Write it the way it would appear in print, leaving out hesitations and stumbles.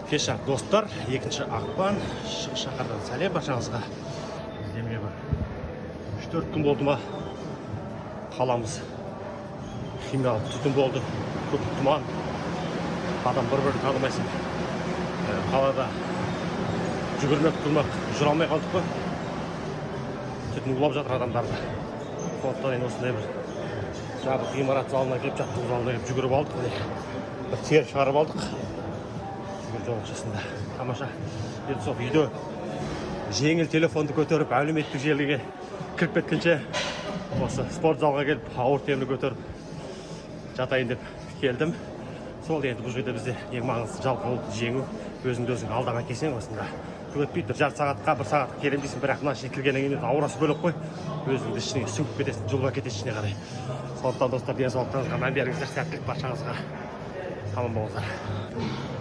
Кеша достар, 2 ақпан шаһардан сәлем баршаңызға. Демге бір 3-4 күн болды ма қаламыз химиялық түтін болды, көп тұман, адам бір-бірін танымайсың. Қалада жүгірмек тұрмақ жүре алмай қалдық қой. Түтін улап жатыр адамдарды. Сондықтан осындай бір жабық ғимарат залына келіп, жаттығу залына келіп жүгіріп алдық. Бір тер шығарып алдық. Жол ақшасында тамаша. Енді сол үйде жеңіл телефонды көтеріп, әлеуметтік желіге кіріп кеткенше осы спорт залға келіп, ауыр темір көтеріп жатайын деп келдім. Сол енді бұл жерде бізде ең маңызды жалпы жеңу, өзіңді өзің алдама келсең осында. Өтпейді, бір жарты сағатқа, бір сағатқа келем дейсің, бірақ мына шекілгеннен кейін аурасы бөлек қой. Өзіңді ішіне сүңгіп кетесің, жылға кетесің ішіне қарай. Сондықтан достар, денсаулықтарыңызға мән беріңіздер, сәттілік баршаңызға. Аман болыңыздар.